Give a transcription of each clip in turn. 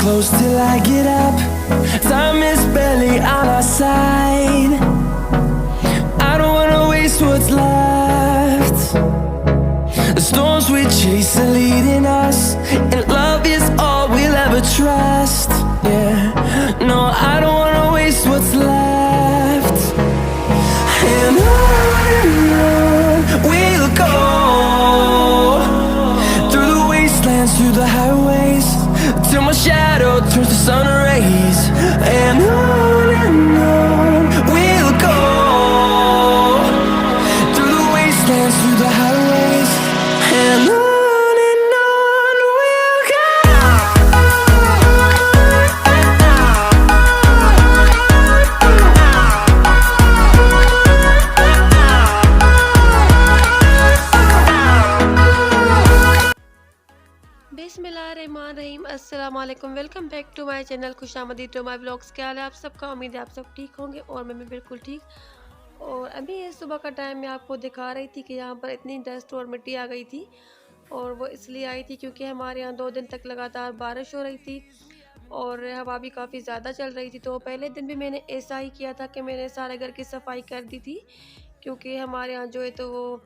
close till I get up. Time is barely on our side. I don't wanna waste what's left. The storms we chase are leading us, and love is all we'll ever trust. Yeah, no, I don't wanna waste what's left. And on we'll go, through the wastelands, through the highways, till my shadow turns to sun rays. And on we'll go, through the wastelands, through the highways, and on we'll go. बिस्मिल्लाहिर्रहमानिर्रहीम। अस्सलाम वालेकुम। Welcome back to my channel खुशामदीद to my vlogs. क्या हाल है आप सबका? उम्मीद है आप सब ठीक होंगे और मैं भी बिल्कुल ठीक। और अभी ये सुबह का टाइम मैं आपको दिखा रही थी कि यहाँ पर इतनी डस्ट और मिट्टी आ गई थी, और वो इसलिए आई थी क्योंकि हमारे यहाँ 2 दिन तक लगातार बारिश हो रही थी और हवा भी काफ़ी ज़्यादा चल रही थी। तो पहले दिन भी मैंने ऐसा ही किया था कि मैंने सारे घर की सफाई कर दी थी, क्योंकि हमारे यहाँ जो है तो वो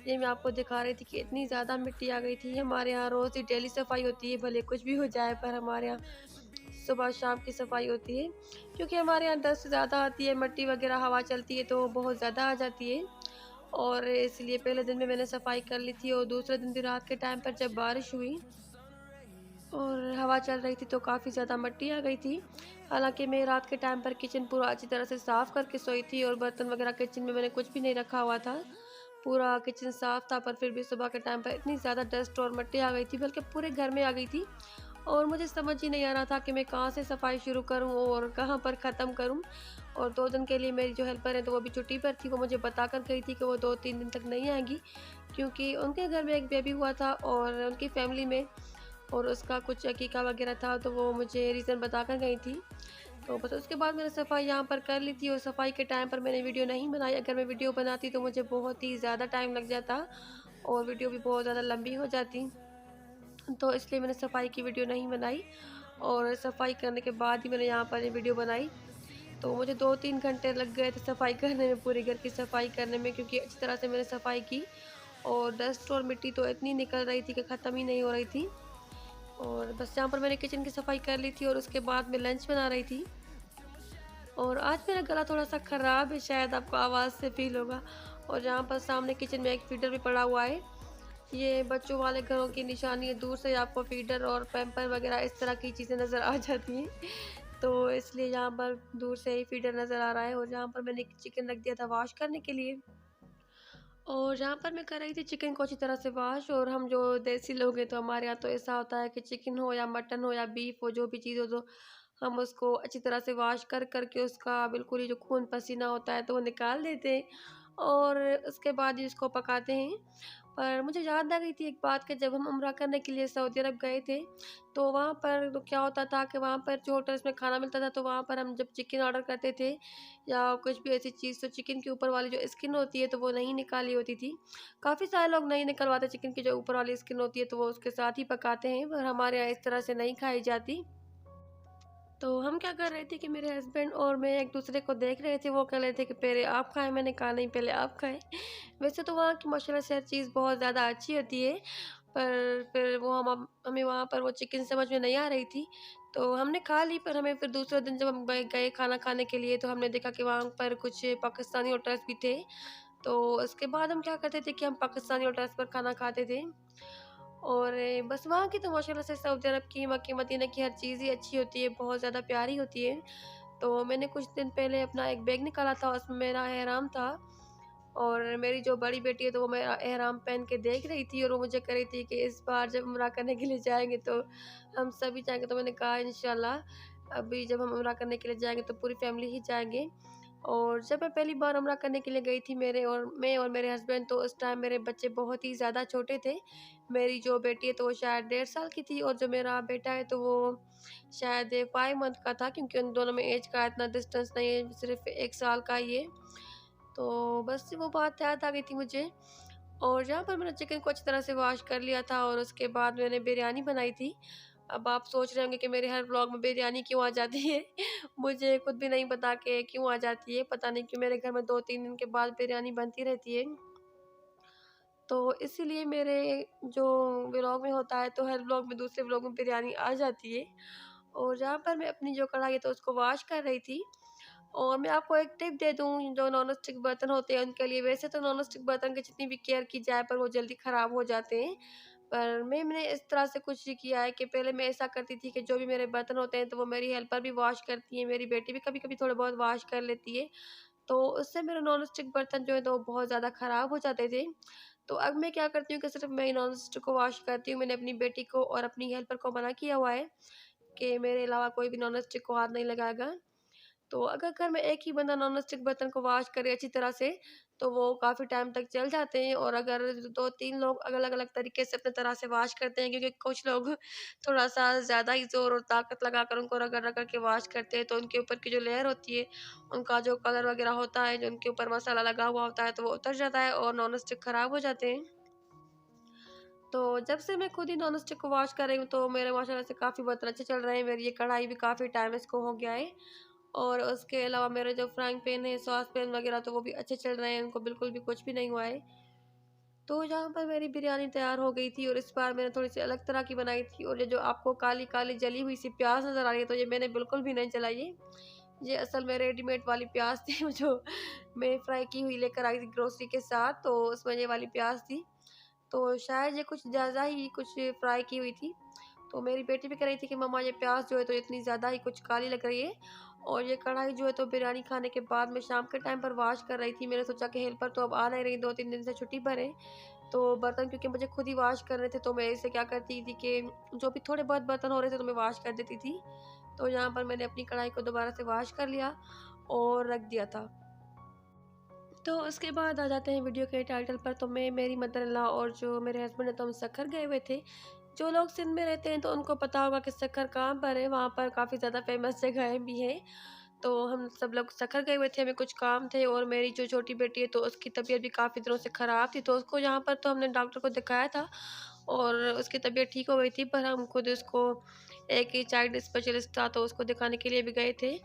ये मैं आपको दिखा रही थी कि इतनी ज़्यादा मिट्टी आ गई थी। हमारे यहाँ रोज़ ही डेली सफाई होती है, भले कुछ भी हो जाए, पर हमारे यहाँ सुबह शाम की सफाई होती है, क्योंकि हमारे यहाँ डस्ट ज़्यादा आती है, मिट्टी वगैरह हवा चलती है तो बहुत ज़्यादा आ जाती है। और इसलिए पहले दिन में मैंने सफाई कर ली थी, और दूसरे दिन भी रात के टाइम पर जब बारिश हुई और हवा चल रही थी तो काफ़ी ज़्यादा मिट्टी आ गई थी। हालांकि मैं रात के टाइम पर किचन पूरा अच्छी तरह से साफ़ करके सोई थी, और बर्तन वगैरह किचन में मैंने कुछ भी नहीं रखा हुआ था, पूरा किचन साफ़ था। पर फिर भी सुबह के टाइम पर इतनी ज़्यादा डस्ट और मिट्टी आ गई थी, बल्कि पूरे घर में आ गई थी, और मुझे समझ ही नहीं आ रहा था कि मैं कहाँ से सफाई शुरू करूँ और कहाँ पर ख़त्म करूँ। और 2 दिन के लिए मेरी जो हेल्पर है तो वो भी छुट्टी पर थी, वो मुझे बता कर गई थी कि वो 2-3 दिन तक नहीं आएंगी, क्योंकि उनके घर में एक बेबी हुआ था और उनकी फैमिली में, और उसका कुछ अकीका वगैरह था, तो वो मुझे रीज़न बता कर गई थी। तो बस उसके बाद मैंने सफाई यहाँ पर कर ली थी, और सफाई के टाइम पर मैंने वीडियो नहीं बनाई। अगर मैं वीडियो बनाती तो मुझे बहुत ही ज़्यादा टाइम लग जाता और वीडियो भी बहुत ज़्यादा लंबी हो जाती, तो इसलिए मैंने सफाई की वीडियो नहीं बनाई। और सफाई करने के बाद ही मैंने यहाँ पर ये वीडियो बनाई। तो मुझे 2-3 घंटे लग गए थे सफाई करने में, पूरे घर की सफाई करने में, क्योंकि अच्छी तरह से मैंने सफाई की, और डस्ट और मिट्टी तो इतनी निकल रही थी कि ख़त्म ही नहीं हो रही थी। और बस यहाँ पर मैंने किचन की सफाई कर ली थी, और उसके बाद मैं लंच बना रही थी। और आज मेरा गला थोड़ा सा ख़राब है, शायद आपको आवाज़ से फील होगा। और यहाँ पर सामने किचन में एक फीडर भी पड़ा हुआ है। ये बच्चों वाले घरों की निशानी है, दूर से आपको फीडर और पैम्पर वगैरह इस तरह की चीज़ें नज़र आ जाती हैं, तो इसलिए यहाँ पर दूर से ही फीडर नज़र आ रहा है। और यहाँ पर मैंने चिकन रख दिया था वॉश करने के लिए, और यहाँ पर मैं कर रही थी चिकन को अच्छी तरह से वॉश। और हम जो देसी लोग हैं तो हमारे यहाँ तो ऐसा होता है कि चिकन हो या मटन हो या बीफ हो, जो भी चीज़ हो, तो हम उसको अच्छी तरह से वॉश कर करके उसका बिल्कुल ही जो खून पसीना होता है तो वो निकाल देते हैं, और उसके बाद ही उसको पकाते हैं। पर मुझे याद आ गई थी एक बात कि जब हम उम्रा करने के लिए सऊदी अरब गए थे, तो वहाँ पर तो क्या होता था कि वहाँ पर जो होटल्स में खाना मिलता था, तो वहाँ पर हम जब चिकन ऑर्डर करते थे या कुछ भी ऐसी चीज़, तो चिकन के ऊपर वाली जो स्किन होती है तो वो नहीं निकाली होती थी। काफ़ी सारे लोग नहीं निकलवाते, चिकन की जो ऊपर वाली स्किन होती है तो वो उसके साथ ही पकाते हैं, पर हमारे यहाँ इस तरह से नहीं खाई जाती। तो हम क्या कर रहे थे कि मेरे हस्बैंड और मैं एक दूसरे को देख रहे थे, वो कह रहे थे कि पहले आप खाएं, मैंने कहा नहीं पहले आप खाएं। वैसे तो वहाँ की माशाल्लाह से हर चीज़ बहुत ज़्यादा अच्छी होती है, पर फिर वो हमें वहाँ पर वो चिकन समझ में नहीं आ रही थी, तो हमने खा ली। पर हमें फिर दूसरे दिन जब हम गए गए खाना खाने के लिए, तो हमने देखा कि वहाँ पर कुछ पाकिस्तानी होटल्स भी थे, तो उसके बाद हम क्या करते थे कि हम पाकिस्तानी होटल्स पर खाना खाते थे। और बस वहाँ की तो माशाल्लाह से सऊदी अरब की, मक्के मदीना की हर चीज़ ही अच्छी होती है, बहुत ज़्यादा प्यारी होती है। तो मैंने कुछ दिन पहले अपना एक बैग निकाला था, उसमें मेरा एहराम था, और मेरी जो बड़ी बेटी है तो वो मेरा एहराम पहन के देख रही थी, और वो मुझे कह रही थी कि इस बार जब उम्रा करने के लिए जाएंगे तो हम सभी जाएंगे। तो मैंने कहा इंशाल्लाह अभी जब हम उम्रा करने के लिए जाएंगे तो पूरी फैमिली ही जाएंगे। और जब मैं पहली बार उम्रा करने के लिए गई थी, मैं और मेरे हस्बैंड, तो उस टाइम मेरे बच्चे बहुत ही ज़्यादा छोटे थे। मेरी जो बेटी है तो वो शायद 1.5 साल की थी, और जो मेरा बेटा है तो वो शायद 5 मंथ का था, क्योंकि उन दोनों में एज का इतना डिस्टेंस नहीं है, सिर्फ 1 साल का ही है। तो बस वो बात याद आ गई थी मुझे। और जहाँ पर मैंने चिकन को अच्छी तरह से वॉश कर लिया था, और उसके बाद मैंने बिरयानी बनाई थी। अब आप सोच रहे होंगे कि मेरे हर व्लॉग में बिरयानी क्यों आ जाती है। मुझे खुद भी नहीं पता कि क्यों आ जाती है, पता नहीं क्यों मेरे घर में 2-3 दिन के बाद बिरयानी बनती रहती है। तो इसीलिए मेरे जो व्लॉग में होता है तो हर व्लॉग में दूसरे व्लॉग में बिरयानी आ जाती है। और जहाँ पर मैं अपनी जो कढ़ाई है तो उसको वॉश कर रही थी। और मैं आपको एक टिप दे दूँ, जो नॉन स्टिक बर्तन होते हैं उनके लिए, वैसे तो नॉन स्टिक बर्तन की जितनी भी केयर की जाए पर वो जल्दी ख़राब हो जाते हैं। पर मैंने इस तरह से कुछ किया है कि पहले मैं ऐसा करती थी कि जो भी मेरे बर्तन होते हैं तो वो मेरी हेल्पर भी वॉश करती है, मेरी बेटी भी कभी-कभी थोड़े बहुत वॉश कर लेती है। तो उससे मेरे नॉन स्टिक बर्तन जो है तो बहुत ज़्यादा ख़राब हो जाते थे। तो अब मैं क्या करती हूँ कि सिर्फ़ मैं ही नॉन स्टिक को वॉश करती हूँ। मैंने अपनी बेटी को और अपनी हेल्पर को मना किया हुआ है कि मेरे अलावा कोई भी नॉन स्टिक को हाथ नहीं लगाएगा। तो अगर घर में एक ही बंदा नॉन स्टिक बर्तन को वॉश करे अच्छी तरह से, तो वो काफ़ी टाइम तक चल जाते हैं। और अगर 2-3 लोग अलग-अलग तरीके से अपनी तरह से वॉश करते हैं, क्योंकि कुछ लोग थोड़ा-सा ज़्यादा ही ज़ोर और ताकत लगाकर उनको रगड़-रगड़ के वॉश करते हैं, तो उनके ऊपर की जो लेयर होती है, उनका जो कलर वगैरह होता है, जो उनके ऊपर मसाला लगा हुआ होता है, तो वो उतर जाता है और नॉन स्टिक खराब हो जाते हैं। तो जब से मैं खुद ही नॉन स्टिक को वॉश कर रही हूँ, तो मेरे माशाल्लाह से काफ़ी बर्तन अच्छे चल रहे हैं। मेरी ये कढ़ाई भी काफ़ी टाइम इसको हो गया है। और उसके अलावा मेरे जो फ्राइंग पैन है, सॉस पैन वगैरह, तो वो भी अच्छे चल रहे हैं, उनको बिल्कुल भी कुछ भी नहीं हुआ है। तो जहाँ पर मेरी बिरयानी तैयार हो गई थी और इस बार मैंने थोड़ी-सी अलग तरह की बनाई थी। और ये जो आपको काली-काली जली हुई सी प्याज़ नज़र आ रही है, तो ये मैंने बिल्कुल भी नहीं जलाई है। ये असल में रेडीमेड वाली प्याज़ थी जो मैं फ्राई की हुई लेकर आई थी ग्रोसरी के साथ, तो उसमें ये वाली प्याज़ थी। तो शायद ये कुछ ज़्यादा ही कुछ फ्राई की हुई थी। तो मेरी बेटी भी कह रही थी कि मम्मा ये प्याज़ जो है तो इतनी ज़्यादा ही कुछ काली लग रही है। और ये कढ़ाई जो है तो बिरयानी खाने के बाद मैं शाम के टाइम पर वॉश कर रही थी। मैंने सोचा कि हेल्पर तो अब आ नहीं रही, 2-3 दिन से छुट्टी पर है। तो बर्तन क्योंकि मुझे खुद ही वॉश करने थे, तो मैं इसे क्या करती थी कि जो भी थोड़े बहुत बर्तन हो रहे थे तो मैं वॉश कर देती थी। तो यहाँ पर मैंने अपनी कढ़ाई को दोबारा से वॉश कर लिया और रख दिया था। तो उसके बाद आ जाते हैं वीडियो के टाइटल पर। तो मैं, मेरी मदर इन लॉ और जो मेरे हस्बैंड हैं, तो हम सक्खर गए हुए थे। जो लोग सिंध में रहते हैं तो उनको पता होगा कि सक्खर कहाँ पर है, वहाँ पर काफ़ी ज़्यादा फेमस जगहें भी हैं। तो हम सब लोग सक्खर गए हुए थे, हमें कुछ काम थे। और मेरी जो छोटी बेटी है तो उसकी तबीयत भी काफ़ी दिनों से ख़राब थी, तो उसको यहाँ पर तो हमने डॉक्टर को दिखाया था और उसकी तबीयत ठीक हो गई थी। पर हम खुद उसको, एक ही चाइल्ड स्पेशलिस्ट था तो उसको दिखाने के लिए भी गए थे।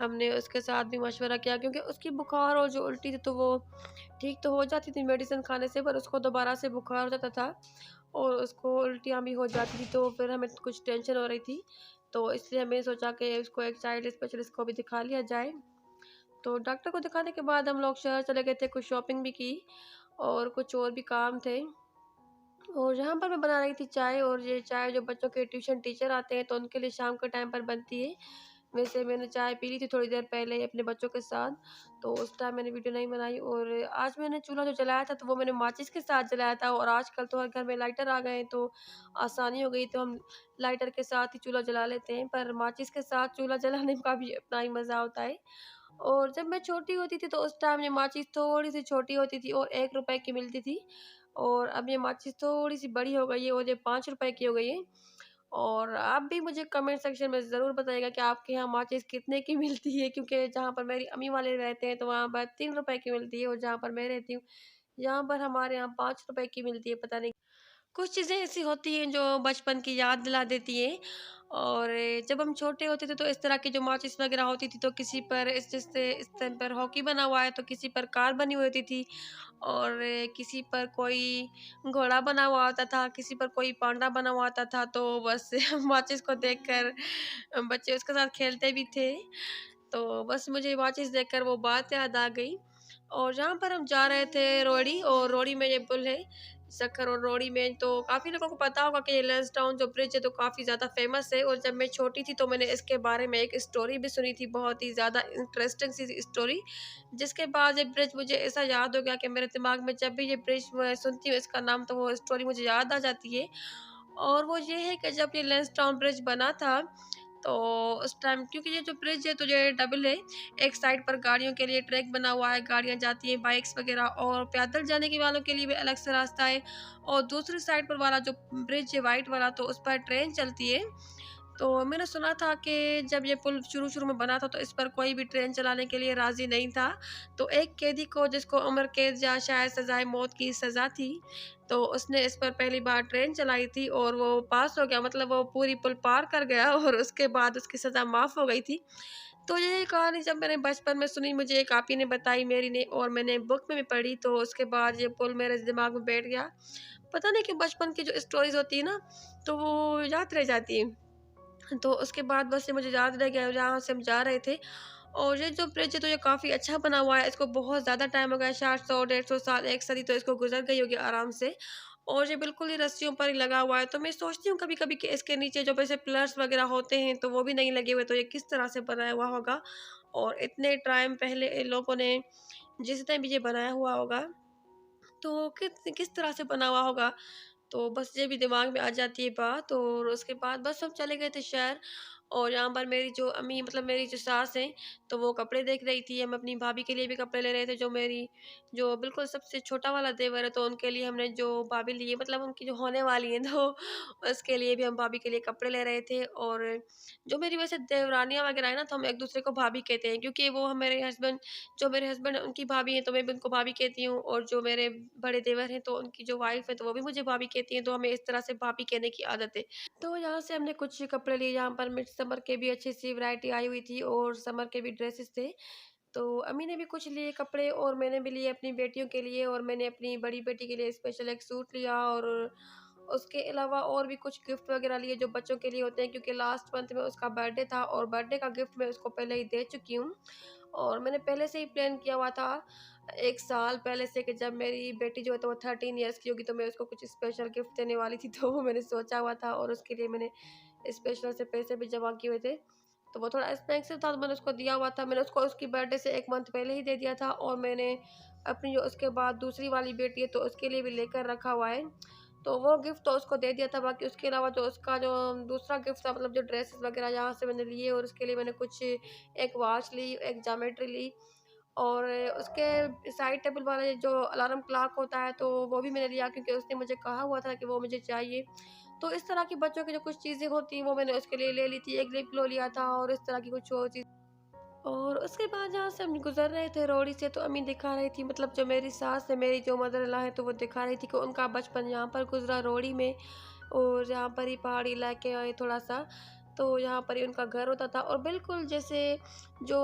हमने उसके साथ भी मशवरा किया, क्योंकि उसकी बुखार और जो उल्टी थी तो वो ठीक तो हो जाती थी मेडिसिन खाने से, पर उसको दोबारा से बुखार हो जाता था और उसको उल्टियाँ भी हो जाती थी। तो फिर हमें कुछ टेंशन हो रही थी, तो इसलिए हमने सोचा कि उसको एक चाइल्ड स्पेशलिस्ट को भी दिखा लिया जाए। तो डॉक्टर को दिखाने के बाद हम लोग शहर चले गए थे, कुछ शॉपिंग भी की और कुछ और भी काम थे। और यहाँ पर मैं बना रही थी चाय। और ये चाय जो बच्चों के ट्यूशन टीचर आते हैं तो उनके लिए शाम के टाइम पर बनती है। वैसे मैंने चाय पी ली थी थोड़ी देर पहले अपने बच्चों के साथ, तो उस टाइम मैंने वीडियो नहीं बनाई। और आज मैंने चूल्हा जो जलाया था तो वो मैंने माचिस के साथ जलाया था। और आजकल तो हर घर में लाइटर आ गए हैं तो आसानी हो गई, तो हम लाइटर के साथ ही चूल्हा जला लेते हैं। पर माचिस के साथ चूल्हा जलाने का भी अपना ही मज़ा होता है। और जब मैं छोटी होती थी तो उस टाइम ये माचिस थोड़ी-सी छोटी होती थी और ₹1 की मिलती थी। और अब ये माचिस थोड़ी-सी बड़ी हो गई है और ये ₹5 की हो गई है। और आप भी मुझे कमेंट सेक्शन में ज़रूर बताइएगा कि आपके यहाँ माचिस कितने की मिलती है? क्योंकि जहाँ पर मेरी अम्मी वाले रहते हैं तो वहाँ पर ₹3 की मिलती है और जहाँ पर मैं रहती हूँ, यहाँ पर हमारे यहाँ ₹5 की मिलती है। पता नहीं, कुछ चीज़ें ऐसी होती हैं जो बचपन की याद दिला देती हैं। और जब हम छोटे होते थे तो इस तरह की जो माचिस वगैरह होती थी, तो किसी पर इस जैसे स्तंभ पर हॉकी बना हुआ है तो किसी पर कार बनी हुई होती थी और किसी पर कोई घोड़ा बना हुआ होता था, किसी पर कोई पांडा बना हुआ होता था। तो बस माचिस को देखकर बच्चे उसके साथ खेलते भी थे। तो बस मुझे माचिस देखकर वो बात याद आ गई। और जहाँ पर हम जा रहे थे रोहड़ी, और रोहड़ी में ये पुल है, सक्खर और रोहड़ी में, तो काफ़ी लोगों को पता होगा कि ये लैंसडाउन जो ब्रिज है तो काफ़ी ज़्यादा फेमस है। और जब मैं छोटी थी तो मैंने इसके बारे में एक स्टोरी भी सुनी थी, बहुत ही ज़्यादा इंटरेस्टिंग सी स्टोरी, जिसके बाद ये ब्रिज मुझे ऐसा याद हो गया कि मेरे दिमाग में जब भी ये ब्रिज मैं सुनती हूँ इसका नाम, तो वो स्टोरी मुझे याद आ जाती है। और वो ये है कि जब ये लैंसडाउन ब्रिज बना था तो उस टाइम, क्योंकि ये जो ब्रिज है तो ये डबल है, एक साइड पर गाड़ियों के लिए ट्रैक बना हुआ है, गाड़ियाँ जाती हैं, बाइक्स वगैरह, और पैदल जाने के वालों के लिए भी अलग से रास्ता है। और दूसरी साइड पर वाला जो ब्रिज है वाइट वाला, तो उस पर ट्रेन चलती है। तो मैंने सुना था कि जब ये पुल शुरू-शुरू में बना था तो इस पर कोई भी ट्रेन चलाने के लिए राज़ी नहीं था। तो एक कैदी को जिसको उम्र कैद या शायद सज़ाए मौत की सज़ा थी, तो उसने इस पर पहली बार ट्रेन चलाई थी और वो पास हो गया, मतलब वो पूरी पुल पार कर गया और उसके बाद उसकी सज़ा माफ़ हो गई थी। तो ये कहानी जब मैंने बचपन में सुनी, मुझे एक आपी ने बताई मेरी ने, और मैंने बुक में भी पढ़ी, तो उसके बाद ये पुल मेरे दिमाग में बैठ गया। पता नहीं क्यों बचपन की जो स्टोरीज़ होती है ना, तो वो याद रह जाती हैं। तो उसके बाद बस ये मुझे याद रह गया जहाँ से हम जा रहे थे। और ये जो ब्रिज है तो ये काफ़ी अच्छा बना हुआ है। इसको बहुत ज़्यादा टाइम हो गया है, शायद 100 150 साल, 1 सदी तो इसको गुज़र गई होगी आराम से। और ये बिल्कुल ही रस्सियों पर ही लगा हुआ है। तो मैं सोचती हूँ कभी-कभी कि इसके नीचे जो वैसे पिलर्स वग़ैरह होते हैं तो वो भी नहीं लगे हुए, तो ये किस तरह से बनाया हुआ होगा? और इतने टाइम पहले इन लोगों ने जिसने भी ये बनाया हुआ होगा, तो किस तरह से बना हुआ होगा? तो बस ये भी दिमाग में आ जाती है बात। और उसके बाद बस हम चले गए थे शहर। और यहाँ पर मेरी जो अम्मी, मतलब मेरी जो सास हैं, तो वो कपड़े देख रही थी। हम अपनी भाभी के लिए भी कपड़े ले रहे थे, जो मेरी जो बिल्कुल सबसे छोटा वाला देवर है, तो उनके लिए हमने जो भाभी लिए, मतलब उनकी जो होने वाली हैं, तो उसके लिए भी हम भाभी के लिए कपड़े ले रहे थे। और जो मेरी वैसे देवरानियाँ वगैरह है ना, तो हम एक दूसरे को भाभी कहते हैं, क्योंकि वो हम मेरे हस्बैंड, जो मेरे हस्बैंड उनकी भाभी हैं, तो मैं भी उनको भाभी कहती हूँ। और जो मेरे बड़े देवर हैं, तो उनकी जो वाइफ़ है, तो वो भी मुझे भाभी कहती हैं, तो हमें इस तरह से भाभी कहने की आदत है। तो यहाँ से हमने कुछ कपड़े लिए, यहाँ पर मिड समर के भी अच्छी-सी वैरायटी आई हुई थी और समर के भी ड्रेसेस थे। तो अम्मी ने भी कुछ लिए कपड़े और मैंने भी लिए अपनी बेटियों के लिए, और मैंने अपनी बड़ी बेटी के लिए स्पेशल एक सूट लिया। और उसके अलावा और भी कुछ गिफ्ट वगैरह लिए जो बच्चों के लिए होते हैं, क्योंकि लास्ट मंथ में उसका बर्थडे था और बर्थडे का गिफ्ट मैं उसको पहले ही दे चुकी हूँ। और मैंने पहले से ही प्लान किया हुआ था 1 साल पहले से, कि जब मेरी बेटी जो है तो वो 13 इयर्स की होगी तो मैं उसको कुछ स्पेशल गिफ्ट देने वाली थी। तो वो मैंने सोचा हुआ था और उसके लिए मैंने स्पेशल से पैसे भी जमा किए हुए थे। तो वो थोड़ा एक्सपेंसिव था, तो मैंने उसको दिया हुआ था। मैंने उसको उसकी बर्थडे से 1 मंथ पहले ही दे दिया था। और मैंने अपनी जो उसके बाद दूसरी वाली बेटी है, तो उसके लिए भी लेकर रखा हुआ है। तो वो गिफ्ट तो उसको दे दिया था। बाकी उसके अलावा जो उसका जो दूसरा गिफ्ट था, मतलब जो ड्रेसेस वगैरह यहाँ से मैंने लिए, और उसके लिए मैंने कुछ एक वॉच ली, एक ज्योमेट्री ली। और उसके साइड टेबल वाला जो अलार्म क्लॉक होता है, तो वो भी मैंने लिया, क्योंकि उसने मुझे कहा हुआ था कि वो मुझे चाहिए। तो इस तरह की बच्चों की जो कुछ चीज़ें होती हैं वो मैंने उसके लिए ले ली थी। एक लिप ग्लो लिया था और इस तरह की कुछ और चीज़। और उसके बाद जहाँ से हम गुज़र रहे थे रोड से, तो अम्मी दिखा रही थी, मतलब जो मेरी सास है, मेरी जो मदर इन लॉ है, तो वो दिखा रही थी कि उनका बचपन यहाँ पर गुज़रा रोड़ी में। और यहाँ पर ही पहाड़ी इलाके आए थोड़ा-सा, तो यहाँ पर ही उनका घर होता था। और बिल्कुल जैसे जो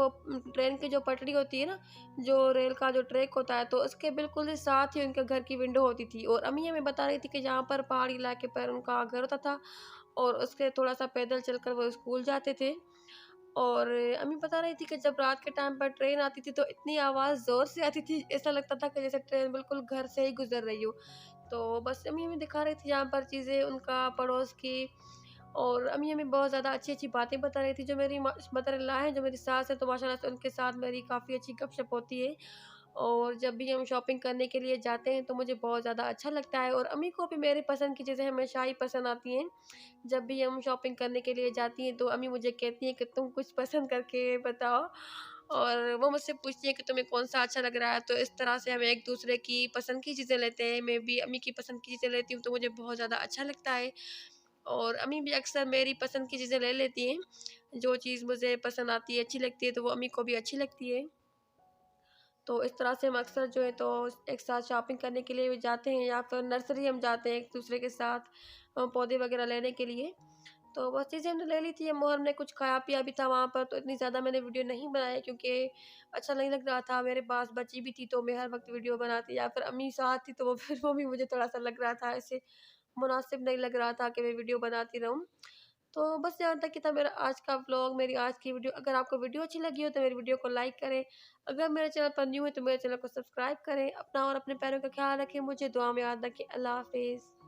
ट्रेन की जो पटरी होती है ना, जो रेल का जो ट्रैक होता है, तो उसके बिल्कुल ही साथ ही उनके घर की विंडो होती थी। और अम्मी हमें बता रही थी कि यहाँ पर पहाड़ी इलाके पर उनका घर होता था और उसके थोड़ा-सा पैदल चलकर वो स्कूल जाते थे। और अम्मी बता रही थी कि जब रात के टाइम पर ट्रेन आती थी तो इतनी आवाज़ ज़ोर से आती थी, ऐसा लगता था कि जैसे ट्रेन बिल्कुल घर से ही गुज़र रही हो। तो बस अम्मी हमें दिखा रही थी यहाँ पर चीज़ें उनका पड़ोस की। और अम्मी हमें बहुत ज़्यादा अच्छी-अच्छी बातें बता रही थी। जो मेरी मदर इन लॉ हैं, जो मेरी सास है, तो माशाल्लाह से उनके साथ मेरी काफ़ी अच्छी गपशप होती है। और जब भी हम शॉपिंग करने के लिए जाते हैं तो मुझे बहुत ज़्यादा अच्छा लगता है। और अम्मी को भी मेरी पसंद की चीज़ें हमेशा ही पसंद आती हैं। जब भी हम शॉपिंग करने के लिए जाती हैं तो अम्मी मुझे कहती हैं कि तुम कुछ पसंद करके बताओ। और वो मुझसे पूछती हैं कि तुम्हें कौन-सा अच्छा लग रहा है, तो इस तरह से हम एक-दूसरे की पसंद की चीज़ें लेते हैं। मैं भी अम्मी की पसंद की चीज़ें लेती हूँ तो मुझे बहुत ज़्यादा अच्छा लगता है। और अम्मी भी अक्सर मेरी पसंद की चीज़ें ले लेती हैं। जो चीज़ मुझे पसंद आती है, अच्छी लगती है, तो वो अम्मी को भी अच्छी लगती है। तो इस तरह से हम अक्सर जो है तो एक साथ शॉपिंग करने के लिए भी जाते हैं, या फिर नर्सरी हम जाते हैं एक-दूसरे के साथ पौधे वगैरह लेने के लिए। तो वो चीज़ें हमने ले ली थी और हमने कुछ खाया-पिया भी था वहाँ पर, तो इतनी ज़्यादा मैंने वीडियो नहीं बनाया क्योंकि अच्छा नहीं लग रहा था। मेरे पास बच्ची भी थी तो मैं हर वक़्त वीडियो बनाती, या फिर अम्मी साथ थी तो वो फिर वो भी मुझे थोड़ा-सा लग रहा था ऐसे मुनासिब नहीं लग रहा था कि मैं वीडियो बनाती रहूँ। तो बस यहाँ तक ही था मेरा आज का व्लॉग, मेरी आज की वीडियो। अगर आपको वीडियो अच्छी लगी हो तो मेरी वीडियो को लाइक करें। अगर मेरे चैनल पर न्यू है तो मेरे चैनल को सब्सक्राइब करें। अपना और अपने पैरों का ख्याल रखें। मुझे दुआ में याद रखें। अल्लाह हाफ़िज़।